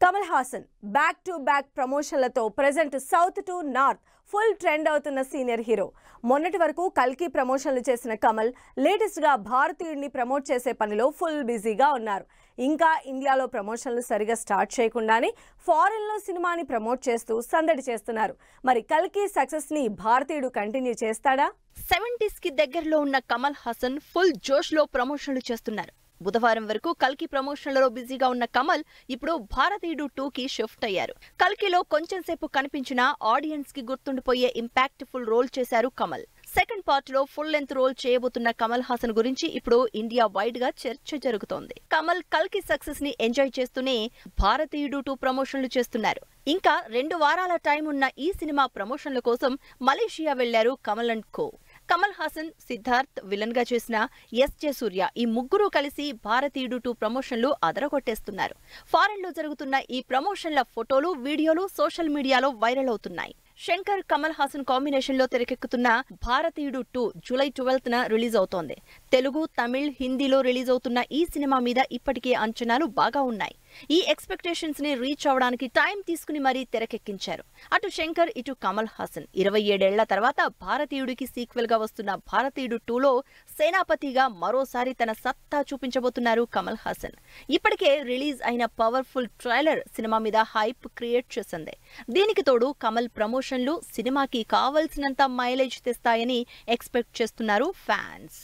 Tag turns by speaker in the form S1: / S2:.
S1: Kamal Haasan back to back ప్రమోషన్లతో present south to north full trend అవుతున్న senior hero. మొన్నటి వరకు కల్కి ప్రమోషన్లు చేసిన కమల్ లేటెస్ట్ గా భారతీయుడిని ప్రమోట్ చేసే పనిలో ఫుల్ బిజీగా ఉన్నారు. ఇంకా ఇండియాలో ప్రమోషన్లు సరిగా స్టార్ట్ చేయకుండానే ఫారెన్ లో సినిమాని ప్రమోట్ చేస్తూ సందడి చేస్తున్నారు. మరి కల్కి సక్సెస్ ని భారతీయుడు కంటిన్యూ చేస్తాడా?
S2: 70s కి దగ్గరలో ఉన్న కమల్ హాసన్ ఫుల్ జోష్ లో ప్రమోషన్లు చేస్తున్నారు. బుధవారం వరకు కల్కి ప్రమోషన్లలో బిజీగా ఉన్న కమల్ ఇప్పుడు భారతీయుడు 2 కి షిఫ్ట్ అయ్యారు. కల్కిలో కొంచెం సేపు కనిపించిన ఆడియన్స్ కి గుర్తుండిపోయే ఇంపాక్ట్ఫుల్ రోల్ చేశారు కమల్. సెకండ్ పార్ట్ లో ఫుల్ లెంత్ రోల్ చేయబోతున్న కమల్ హాసన్ గురించి ఇప్పుడు ఇండియా వైడ్ గా చర్చ జరుగుతోంది. కమల్ కల్కి సక్సెస్ ని ఎంజాయ్ చేస్తూనే భారతీయుడు 2 ప్రమోషన్లు చేస్తున్నారు. ఇంకా 2 వారాల టైం ఉన్న ఈ సినిమా ప్రమోషన్ల కోసం మలేషియా వెళ్లారు Kamal and co. Kamal Haasan, Siddharth villain గా చేసిన ఎస్.జె. సూర్య ఈ ముగ్గురు కలిసి భారతీయుడు 2 ప్రమోషన్లు అదరగొట్టేస్తున్నారు. ఫారెన్ లో జరుగుతున్న ఈ ప్రమోషన్ల ఫోటోలు, వీడియోలు సోషల్ మీడియాలో వైరల్ అవుతున్నాయి. శంకర్, కమల్ హాసన్ కాంబినేషన్ లో తెరకెక్కుతున్న భారతీయుడు 2 జూలై 12న రిలీజ్ అవుతోంది. తెలుగు, తమిళ్, హిందీలో రిలీజ్ అవుతున్న ఈ సినిమా మీద ఇప్పటికే అంచనాలు బాగా ఉన్నాయి. ఈ ఎక్స్పెక్టేషన్స్ ని రీచ్ అవడానికి టైం తీసుకుని మరీ తెరకెక్కించారు. అటు శంకర్, ఇటు కమల్ హాసన్ 27 ఏళ్ల తర్వాత భారతీయుడికి సీక్వెల్ గా వస్తున్న భారతీయుడు 2లో సేనాపతిగా మరోసారి తన సత్తా చూపించబోతున్నారు కమల్ హాసన్. ఇప్పటికే రిలీజ్ అయిన పవర్ఫుల్ ట్రైలర్ సినిమా మీద హైప్ క్రియేట్ చేసింది. దీనికి తోడు కమల్ ప్రమోషన్లు సినిమాకి కావలసినంత మైలేజ్ తెస్తాయని ఎక్స్పెక్ట్ చేస్తున్నారు ఫ్యాన్స్.